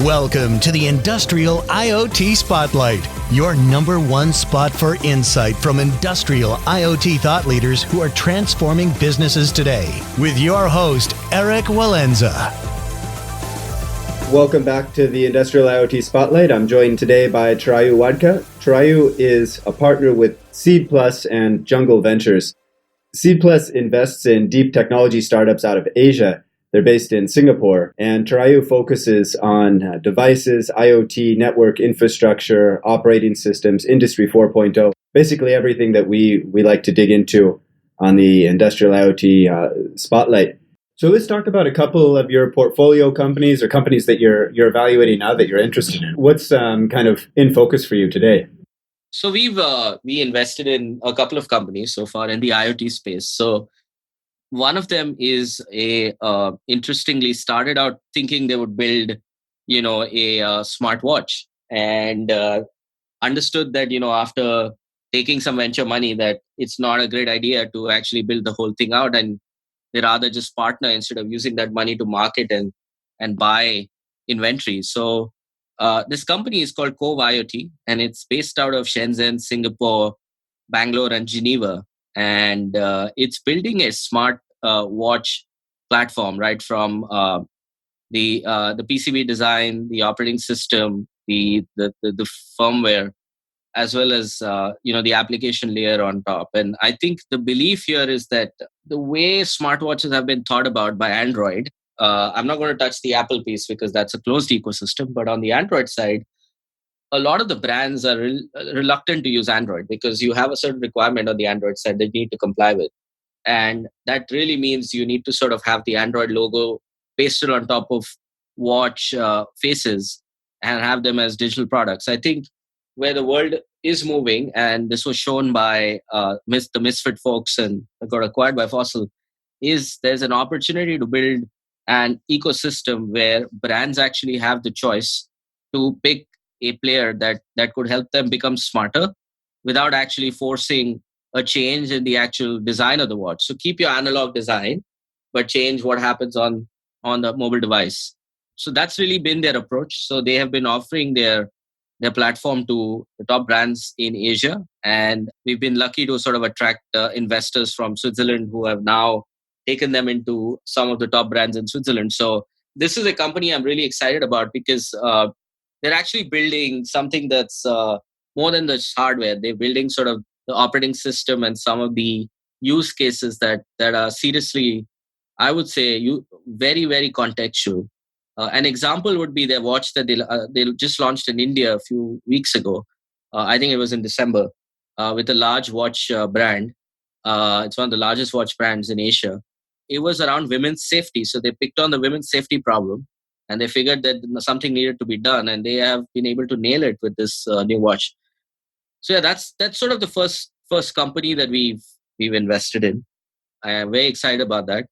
Welcome to the Industrial IoT Spotlight, your number one spot for insight from industrial IoT thought leaders who are transforming businesses today. With your host, Eric Walenza. Welcome back to the Industrial IoT Spotlight. I'm joined today by Chirayu Wadke. Chirayu is a partner with SeedPlus and Jungle Ventures. SeedPlus invests in deep technology startups out of Asia. They're based in Singapore, and Chirayu focuses on devices, IoT, network infrastructure, operating systems, Industry 4.0, basically everything that we like to dig into on the Industrial IoT Spotlight. So let's talk about a couple of your portfolio companies or companies that you're evaluating now that you're interested in. What's kind of in focus for you today? So we invested in a couple of companies so far in the IoT space. So one of them is interestingly started out thinking they would build, a smartwatch, and understood that, after taking some venture money, that it's not a great idea to actually build the whole thing out, and they rather just partner instead of using that money to market and buy inventory. So this company is called Cove IoT, and it's based out of Shenzhen, Singapore, Bangalore, and Geneva. And it's building a smart watch platform, right from the PCB design, the operating system, the firmware, as well as the application layer on top. And I think the belief here is that the way smartwatches have been thought about by Android, I'm not going to touch the Apple piece because that's a closed ecosystem, but on the Android side, a lot of the brands are reluctant to use Android because you have a certain requirement on the Android side that you need to comply with. And that really means you need to sort of have the Android logo pasted on top of watch faces and have them as digital products. I think where the world is moving, and this was shown by the Misfit folks and got acquired by Fossil, is there's an opportunity to build an ecosystem where brands actually have the choice to pick a player that could help them become smarter without actually forcing a change in the actual design of the watch. So keep your analog design, but change what happens on the mobile device. So that's really been their approach. So they have been offering their platform to the top brands in Asia. And we've been lucky to sort of attract investors from Switzerland who have now taken them into some of the top brands in Switzerland. So this is a company I'm really excited about because they're actually building something that's more than the hardware. They're building sort of the operating system and some of the use cases that are seriously, I would say, very, very contextual. An example would be their watch that they just launched in India a few weeks ago. I think it was in December with a large watch brand. It's one of the largest watch brands in Asia. It was around women's safety. So they picked on the women's safety problem and they figured that something needed to be done. And they have been able to nail it with this new watch. So yeah, that's sort of the first company that we've invested in. I am very excited about that.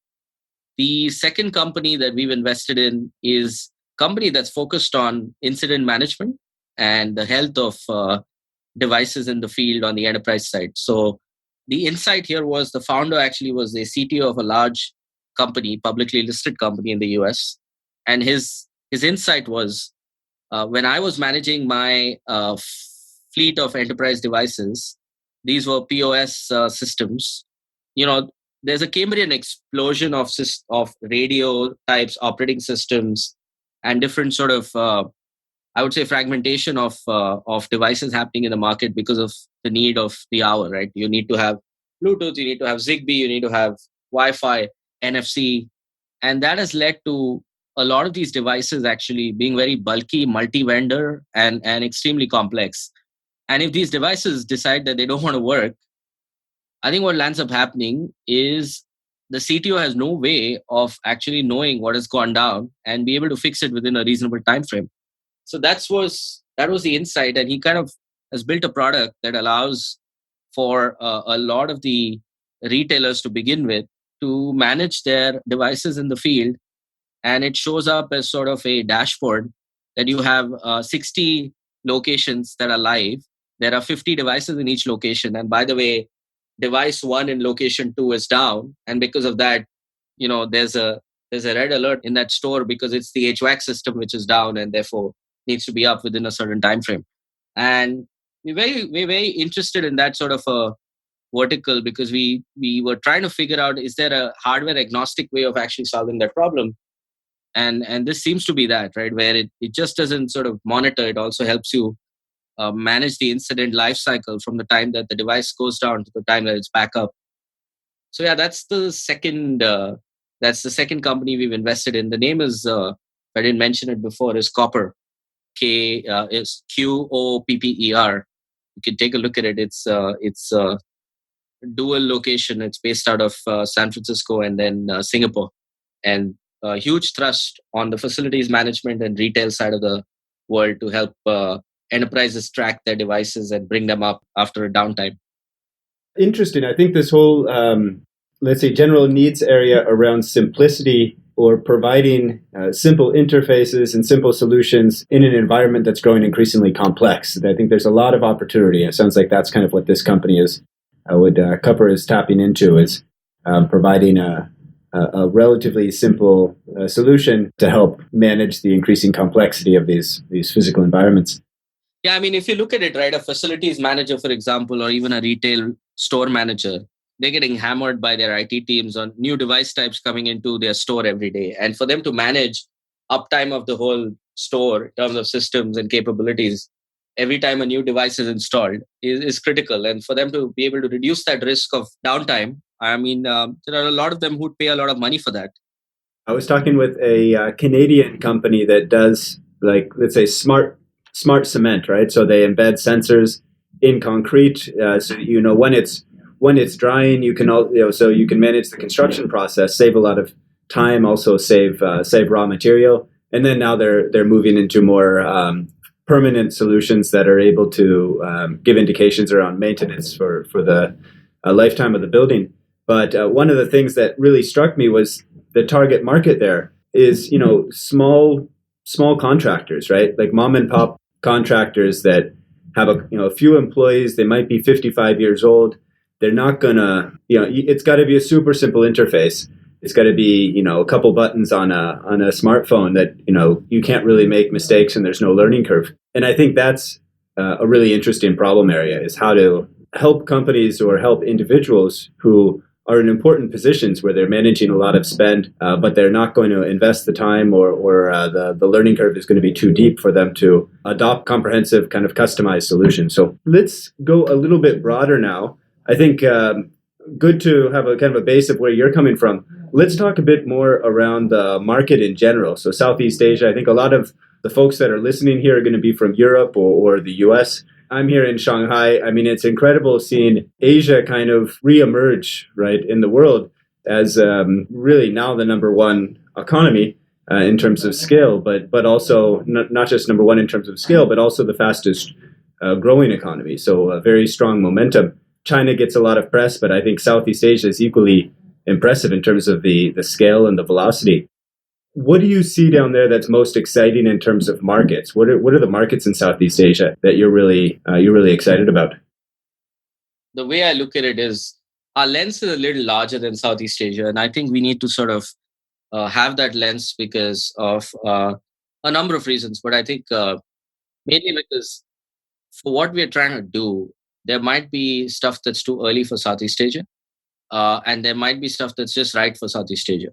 The second company that we've invested in is a company that's focused on incident management and the health of devices in the field on the enterprise side. So the insight here was the founder actually was the CTO of a large company, publicly listed company in the US. And his insight was when I was managing my fleet of enterprise devices, these were POS systems. There's a Cambrian explosion of radio types, operating systems, and different sort of, I would say, fragmentation of devices happening in the market because of the need of the hour, right? You need to have Bluetooth, you need to have Zigbee, you need to have Wi-Fi, NFC, and that has led to a lot of these devices actually being very bulky, multi-vendor, and extremely complex. And if these devices decide that they don't want to work, I think what lands up happening is the CTO has no way of actually knowing what has gone down and be able to fix it within a reasonable time frame. So that was the insight, and he kind of has built a product that allows for a lot of the retailers to begin with to manage their devices in the field, and it shows up as sort of a dashboard that you have 60 locations that are live. There are 50 devices in each location, and by the way, device 1 in location 2 is down, and because of that, there's a there's a red alert in that store because it's the HVAC system which is down and therefore needs to be up within a certain time frame. And we're very interested in that sort of a vertical because we were trying to figure out, is there a hardware agnostic way of actually solving that problem? And this seems to be that, right, where it just doesn't sort of monitor, it also helps you manage the incident life cycle from the time that the device goes down to the time that it's back up. So yeah, that's the second company we've invested in. The name is, I didn't mention it before, is Copper. Is QOPPER. You can take a look at it. It's dual location. It's based out of San Francisco and then Singapore, and huge thrust on the facilities management and retail side of the world to help enterprises track their devices and bring them up after a downtime. Interesting. I think this whole, let's say, general needs area around simplicity or providing simple interfaces and simple solutions in an environment that's growing increasingly complex. I think there's a lot of opportunity. It sounds like that's kind of what this company is, Cupper is tapping into, is providing a relatively simple solution to help manage the increasing complexity of these physical environments. Yeah, I mean, if you look at it, right, a facilities manager, for example, or even a retail store manager, they're getting hammered by their IT teams on new device types coming into their store every day. And for them to manage uptime of the whole store in terms of systems and capabilities, every time a new device is installed is critical. And for them to be able to reduce that risk of downtime, I mean, there are a lot of them who'd pay a lot of money for that. I was talking with a Canadian company that does, like, let's say, smart cement, right? So they embed sensors in concrete, so when it's drying, you can so you can manage the construction process, save a lot of time, also save raw material, and then now they're moving into more permanent solutions that are able to give indications around maintenance for the lifetime of the building. But one of the things that really struck me was the target market there is small contractors, right? Like mom and pop contractors that have a few employees. They might be 55 years old. They're not gonna, it's got to be a super simple interface. It's got to be, a couple buttons on a smartphone that, you can't really make mistakes and there's no learning curve. And I think that's a really interesting problem area, is how to help companies or help individuals who are in important positions where they're managing a lot of spend, but they're not going to invest the time or the learning curve is going to be too deep for them to adopt comprehensive kind of customized solutions. So let's go a little bit broader now. I think good to have a kind of a base of where you're coming from. Let's talk a bit more around the market in general. So Southeast Asia, I think a lot of the folks that are listening here are going to be from Europe or the US. I'm here in Shanghai. I mean, it's incredible seeing Asia kind of reemerge, right, in the world as really now the number one economy in terms of scale, but also not just number one in terms of scale, but also the fastest growing economy. So a very strong momentum. China gets a lot of press, but I think Southeast Asia is equally impressive in terms of the scale and the velocity. What do you see down there that's most exciting in terms of markets? What are the markets in Southeast Asia that you're really excited about? The way I look at it is our lens is a little larger than Southeast Asia, and I think we need to sort of have that lens because of a number of reasons. But I think mainly because for what we're trying to do, there might be stuff that's too early for Southeast Asia, and there might be stuff that's just right for Southeast Asia.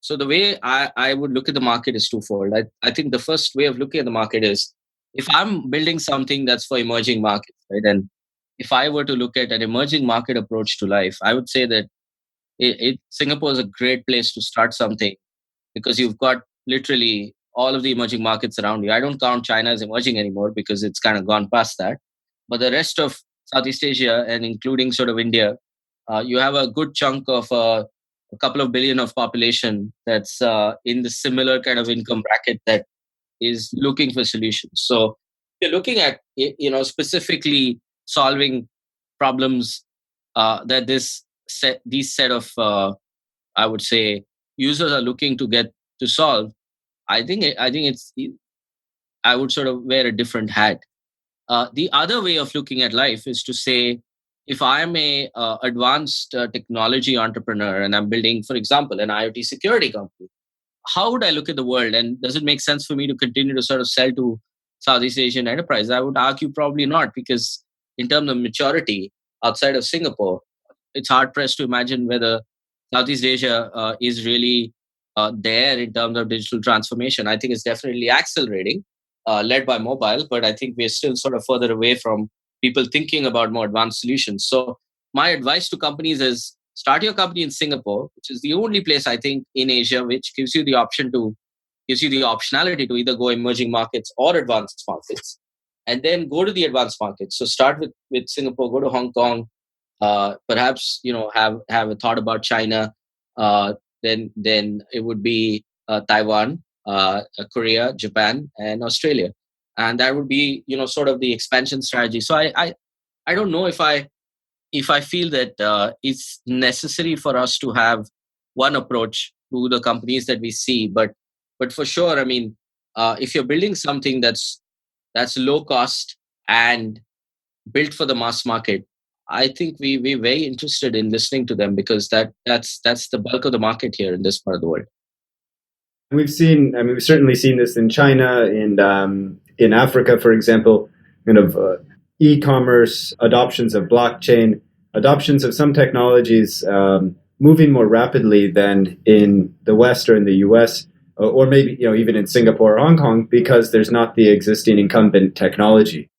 So the way I would look at the market is twofold. I think the first way of looking at the market is, if I'm building something that's for emerging markets, right? And if I were to look at an emerging market approach to life, I would say that Singapore is a great place to start something because you've got literally all of the emerging markets around you. I don't count China as emerging anymore because it's kind of gone past that. But the rest of Southeast Asia and including sort of India, you have a good chunk of a couple of billion of population that's in the similar kind of income bracket that is looking for solutions. So you're looking at specifically solving problems that these set of I would say users are looking to get to solve. I think I would sort of wear a different hat. The other way of looking at life is to say, if I'm a advanced technology entrepreneur and I'm building, for example, an IoT security company, how would I look at the world? And does it make sense for me to continue to sort of sell to Southeast Asian enterprise? I would argue probably not, because in terms of maturity outside of Singapore, it's hard pressed to imagine whether Southeast Asia is really there in terms of digital transformation. I think it's definitely accelerating, led by mobile, but I think we're still sort of further away from people thinking about more advanced solutions. So my advice to companies is start your company in Singapore, which is the only place I think in Asia which gives you the optionality to either go emerging markets or advanced markets, and then go to the advanced markets. So start with Singapore, go to Hong Kong, perhaps have a thought about China. Then it would be Taiwan, Korea, Japan, and Australia, and that would be sort of the expansion strategy. So I don't know if I feel that it's necessary for us to have one approach to the companies that we see, but for sure, I mean, if you're building something that's low cost and built for the mass market, I think we're very interested in listening to them, because that's the bulk of the market here in this part of the world. We've certainly seen this in China and in Africa, for example, e-commerce, adoptions of blockchain, adoptions of some technologies moving more rapidly than in the West or in the US, or maybe even in Singapore or Hong Kong, because there's not the existing incumbent technology.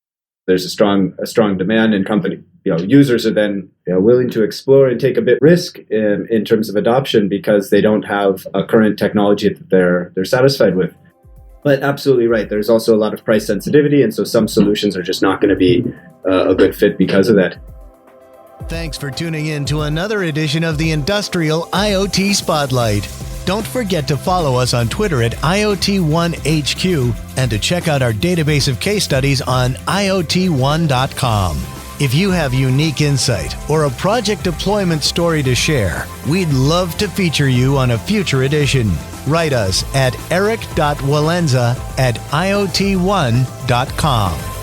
There's a strong demand, and company users are then willing to explore and take a bit risk in terms of adoption, because they don't have a current technology that they're satisfied with. But absolutely right. There's also a lot of price sensitivity, and so some solutions are just not going to be a good fit because of that. Thanks for tuning in to another edition of the Industrial IoT Spotlight. Don't forget to follow us on Twitter at IoT ONE HQ, and to check out our database of case studies on IoT1.com. If you have unique insight or a project deployment story to share, we'd love to feature you on a future edition. Write us at eric.walenza@iot1.com.